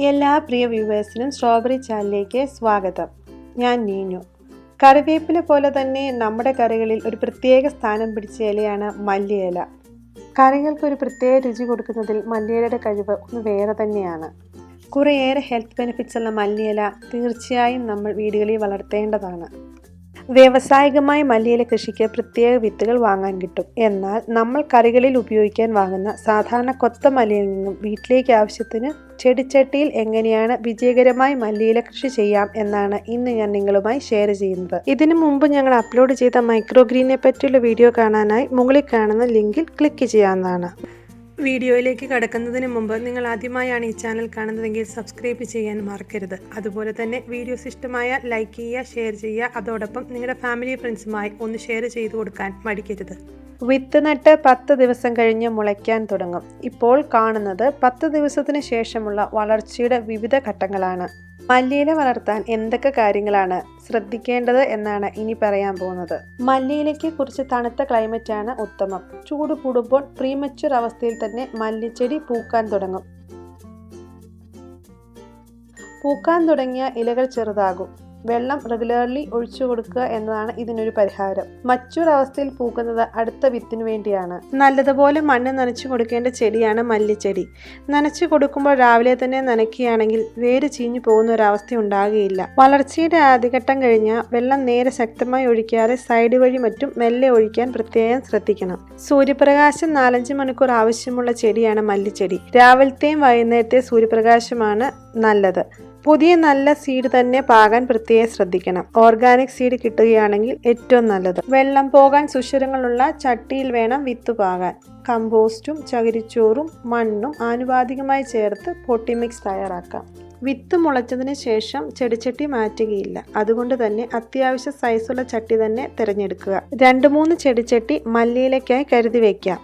എല്ലാ പ്രിയ വ്യൂവേഴ്സിനും സ്ട്രോബെറി ചാനലിലേക്ക് സ്വാഗതം. ഞാൻ നീനു. കറിവേപ്പില പോലെ തന്നെ നമ്മുടെ കറികളിൽ ഒരു പ്രത്യേക സ്ഥാനം പിടിച്ച ഇലയാണ് മല്ലിയില. കറികൾക്ക് ഒരു പ്രത്യേക രുചി കൊടുക്കുന്നതിൽ മല്ലിയിലയുടെ കഴിവ് ഒന്ന് വേറെ തന്നെയാണ്. കുറേയേറെ ഹെൽത്ത് ബെനിഫിറ്റ്സ് ഉള്ള മല്ലിയില തീർച്ചയായും നമ്മൾ വീടുകളിൽ വളർത്തേണ്ടതാണ്. വ്യാവസായികമായി മല്ലിയില കൃഷിക്ക് പ്രത്യേക വിത്തുകൾ വാങ്ങാൻ കിട്ടും. എന്നാൽ നമ്മൾ കറികളിൽ ഉപയോഗിക്കാൻ വാങ്ങുന്ന സാധാരണ കൊത്ത മല്ലിയിൽ നിന്നും വീട്ടിലേക്ക് ആവശ്യത്തിന് ചെടിച്ചട്ടിയിൽ എങ്ങനെയാണ് വിജയകരമായി മല്ലിയില കൃഷി ചെയ്യാം എന്നാണ് ഇന്ന് ഞാൻ നിങ്ങളുമായി ഷെയർ ചെയ്യുന്നത്. ഇതിനു മുമ്പ് ഞങ്ങൾ അപ്ലോഡ് ചെയ്ത മൈക്രോഗ്രീനെ പറ്റിയുള്ള വീഡിയോ കാണാനായി മുകളിൽ കാണുന്ന ലിങ്കിൽ ക്ലിക്ക് ചെയ്യാവുന്നതാണ്. വീഡിയോയിലേക്ക് കടക്കുന്നതിന് മുമ്പ് നിങ്ങൾ ആദ്യമായാണ് ഈ ചാനൽ കാണുന്നതെങ്കിൽ സബ്സ്ക്രൈബ് ചെയ്യാൻ മറക്കരുത്. അതുപോലെ തന്നെ വീഡിയോസ് ഇഷ്ടമായാൽ ലൈക്ക് ചെയ്യുക, ഷെയർ ചെയ്യുക. അതോടൊപ്പം നിങ്ങളുടെ ഫാമിലി ഫ്രണ്ട്സുമായി ഒന്ന് ഷെയർ ചെയ്തു കൊടുക്കാൻ മടിക്കരുത്. വിത്ത് നട്ട് 10 ദിവസം കഴിഞ്ഞ് മുളയ്ക്കാൻ തുടങ്ങും. ഇപ്പോൾ കാണുന്നത് 10 ദിവസത്തിന് ശേഷമുള്ള വളർച്ചയുടെ വിവിധ ഘട്ടങ്ങളാണ്. മല്ലിയില വളർത്താൻ എന്തൊക്കെ കാര്യങ്ങളാണ് ശ്രദ്ധിക്കേണ്ടത് എന്നാണ് ഇനി പറയാൻ പോകുന്നത്. മല്ലിയിലയ്ക്ക് കുറച്ച് തണുത്ത ക്ലൈമറ്റാണ് ഉത്തമം. ചൂട് കൂടുമ്പോൾ പ്രീമച്വർ അവസ്ഥയിൽ തന്നെ മല്ലിച്ചെടി പൂക്കാൻ തുടങ്ങും. പൂക്കാൻ തുടങ്ങിയ ഇലകൾ ചെറുതാകും. വെള്ളം റെഗുലർലി ഒഴിച്ചു കൊടുക്കുക എന്നതാണ് ഇതിനൊരു പരിഹാരം. മച്ചൂർ അവസ്ഥയിൽ പൂക്കുന്നത് അടുത്ത വിത്തിനു വേണ്ടിയാണ്. നല്ലതുപോലെ മണ്ണ് നനച്ചു കൊടുക്കേണ്ട ചെടിയാണ് മല്ലിച്ചെടി. നനച്ചു കൊടുക്കുമ്പോൾ രാവിലെ തന്നെ നനയ്ക്കുകയാണെങ്കിൽ വേര് ചീഞ്ഞു പോകുന്ന ഒരവസ്ഥ ഉണ്ടാകുകയില്ല. വളർച്ചയുടെ ആദ്യഘട്ടം കഴിഞ്ഞാൽ വെള്ളം നേരെ ശക്തമായി ഒഴിക്കാതെ സൈഡ് വഴി മറ്റും മെല്ലെ ഒഴിക്കാൻ പ്രത്യേകം ശ്രദ്ധിക്കണം. സൂര്യപ്രകാശം 4-5 മണിക്കൂർ ആവശ്യമുള്ള ചെടിയാണ് മല്ലിച്ചെടി. രാവിലത്തെയും വൈകുന്നേരത്തെ സൂര്യപ്രകാശമാണ് നല്ലത്. പുതിയ നല്ല സീഡ് തന്നെ പാകാൻ പ്രത്യേകം ശ്രദ്ധിക്കണം. ഓർഗാനിക് സീഡ് കിട്ടുകയാണെങ്കിൽ ഏറ്റവും നല്ലത്. വെള്ളം പോകാൻ സുഷിരങ്ങളുള്ള ചട്ടിയിൽ വേണം വിത്ത് പാകാൻ. കമ്പോസ്റ്റും ചകിരിച്ചോറും മണ്ണും ആനുപാതികമായി ചേർത്ത് പൊട്ടി മിക്സ് തയ്യാറാക്കാം. വിത്ത് മുളച്ചതിന് ശേഷം ചെടിച്ചട്ടി മാറ്റുകയില്ല. അതുകൊണ്ട് തന്നെ അത്യാവശ്യ സൈസുള്ള ചട്ടി തന്നെ തിരഞ്ഞെടുക്കുക. 2-3 ചെടിച്ചട്ടി മല്ലിയിലയ്ക്കായി കരുതി വയ്ക്കാം.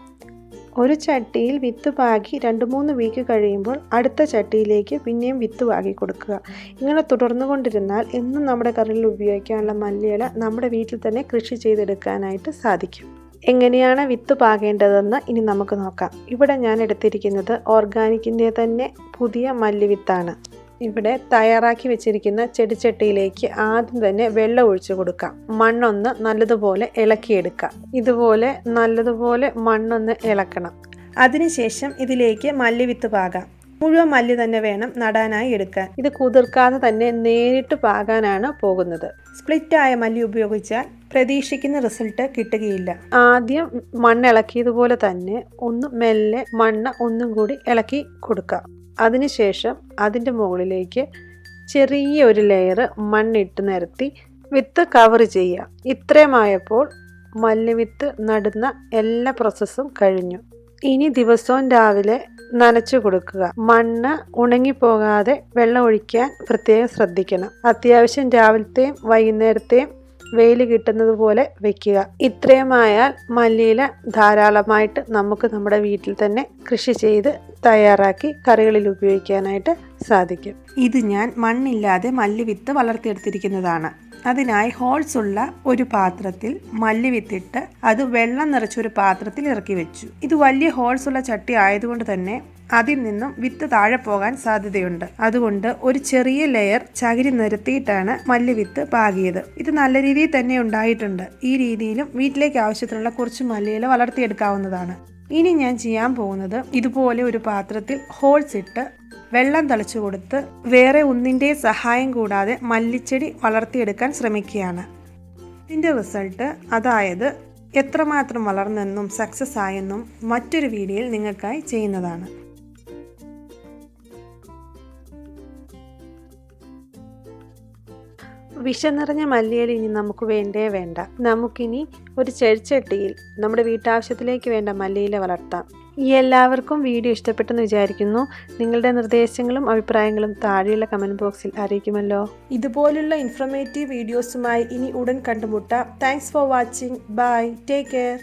ഒരു ചട്ടിയിൽ വിത്ത് പാകി 2-3 വീക്ക് കഴിയുമ്പോൾ അടുത്ത ചട്ടിയിലേക്ക് പിന്നെയും വിത്ത് പാകി കൊടുക്കുക. ഇങ്ങനെ തുടർന്നു കൊണ്ടിരുന്നാൽ എന്നും നമ്മുടെ കറിയിൽ ഉപയോഗിക്കാനുള്ള മല്ലിയില നമ്മുടെ വീട്ടിൽ തന്നെ കൃഷി ചെയ്തെടുക്കാനായിട്ട് സാധിക്കും. എങ്ങനെയാണ് വിത്ത് പാകേണ്ടതെന്ന് ഇനി നമുക്ക് നോക്കാം. ഇവിടെ ഞാൻ എടുത്തിരിക്കുന്നത് ഓർഗാനിക്കിൻ്റെ തന്നെ പുതിയ മല്ലിവിത്താണ്. ഇവിടെ തയ്യാറാക്കി വെച്ചിരിക്കുന്ന ചെടിച്ചട്ടിയിലേക്ക് ആദ്യം തന്നെ വെള്ളം ഒഴിച്ചു കൊടുക്കാം. മണ്ണൊന്ന് നല്ലതുപോലെ ഇളക്കിയെടുക്കാം. ഇതുപോലെ നല്ലതുപോലെ മണ്ണൊന്ന് ഇളക്കണം. അതിനുശേഷം ഇതിലേക്ക് മല്ലിവിത്ത് പാകാം. മുഴുവൻ മല്ലി തന്നെ വേണം നടാനായി എടുക്കാൻ. ഇത് കുതിർക്കാതെ തന്നെ നേരിട്ട് പാകാനാണ് പോകുന്നത്. സ്പ്ലിറ്റായ മല്ലി ഉപയോഗിച്ചാൽ പ്രതീക്ഷിക്കുന്ന റിസൾട്ട് കിട്ടുകയില്ല. ആദ്യം മണ്ണ് ഇളക്കിയതുപോലെ തന്നെ ഒന്ന് മെല്ലെ മണ്ണ് ഒന്നും കൂടി ഇളക്കി കൊടുക്കാം. അതിനുശേഷം അതിൻ്റെ മുകളിലേക്ക് ചെറിയ ഒരു ലെയർ മണ്ണിട്ട് നിരത്തി വിത്ത് കവർ ചെയ്യുക. ഇത്രയുമായപ്പോൾ മല്ലിവിത്ത് നടുന്ന എല്ലാ പ്രോസസ്സും കഴിഞ്ഞു. ഇനി ദിവസവും രാവിലെ നനച്ചു കൊടുക്കുക. മണ്ണ് ഉണങ്ങിപ്പോകാതെ വെള്ളം ഒഴിക്കാൻ പ്രത്യേകം ശ്രദ്ധിക്കണം. അത്യാവശ്യം രാവിലത്തെയും വൈകുന്നേരത്തെയും വെയിൽ കിട്ടുന്നത് പോലെ വെക്കുക. ഇത്രയുമായാൽ മല്ലിയില ധാരാളമായിട്ട് നമുക്ക് നമ്മുടെ വീട്ടിൽ തന്നെ കൃഷി ചെയ്ത് തയ്യാറാക്കി കറികളിൽ ഉപയോഗിക്കാനായിട്ട് സാധിക്കും. ഇത് ഞാൻ മണ്ണില്ലാതെ മല്ലിവിത്ത് വളർത്തിയെടുത്തിരിക്കുന്നതാണ്. അതിനായി ഹോൾസ് ഉള്ള ഒരു പാത്രത്തിൽ മല്ലിവിത്തിട്ട് അത് വെള്ളം നിറച്ചൊരു പാത്രത്തിൽ ഇറക്കി വെച്ചു. ഇത് വലിയ ഹോൾസ് ഉള്ള ചട്ടി ആയതുകൊണ്ട് തന്നെ അതിൽ നിന്നും വിത്ത് താഴെ പോകാൻ സാധ്യതയുണ്ട്. അതുകൊണ്ട് ഒരു ചെറിയ ലെയർ ചകിരി നിരത്തിയിട്ടാണ് മല്ലിവിത്ത് പാകിയത്. ഇത് നല്ല രീതിയിൽ തന്നെ ഉണ്ടായിട്ടുണ്ട്. ഈ രീതിയിലും വീട്ടിലേക്ക് ആവശ്യത്തിനുള്ള കുറച്ച് മല്ലിയില വളർത്തിയെടുക്കാവുന്നതാണ്. ഇനി ഞാൻ ചെയ്യാൻ പോകുന്നത് ഇതുപോലെ ഒരു പാത്രത്തിൽ ഹോൾസ് ഇട്ട് വെള്ളം തളിച്ചു കൊടുത്ത് വേറെ ഒന്നിൻ്റെ സഹായം കൂടാതെ മല്ലിച്ചെടി വളർത്തിയെടുക്കാൻ ശ്രമിക്കുകയാണ്. ഇതിൻ്റെ റിസൾട്ട്, അതായത് എത്രമാത്രം വളർന്നെന്നും സക്സസ് ആയെന്നും മറ്റൊരു വീഡിയോയിൽ നിങ്ങൾക്കായി ചെയ്യുന്നതാണ്. വിഷം നിറഞ്ഞ മല്ലിയില ഇനി നമുക്ക് വേണ്ടേ വേണ്ട. നമുക്കിനി ഒരു ചെടിച്ചട്ടിയിൽ നമ്മുടെ വീട്ടാവശ്യത്തിലേക്ക് വേണ്ട മല്ലിയില വളർത്താം. എല്ലാവർക്കും വീഡിയോ ഇഷ്ടപ്പെട്ടെന്ന് വിചാരിക്കുന്നു. നിങ്ങളുടെ നിർദ്ദേശങ്ങളും അഭിപ്രായങ്ങളും താഴെയുള്ള കമൻറ്റ് ബോക്സിൽ അറിയിക്കുമല്ലോ. ഇതുപോലുള്ള ഇൻഫോർമേറ്റീവ് വീഡിയോസുമായി ഇനി ഉടൻ കണ്ടുമുട്ടാം. Thanks for watching. Bye. Take care.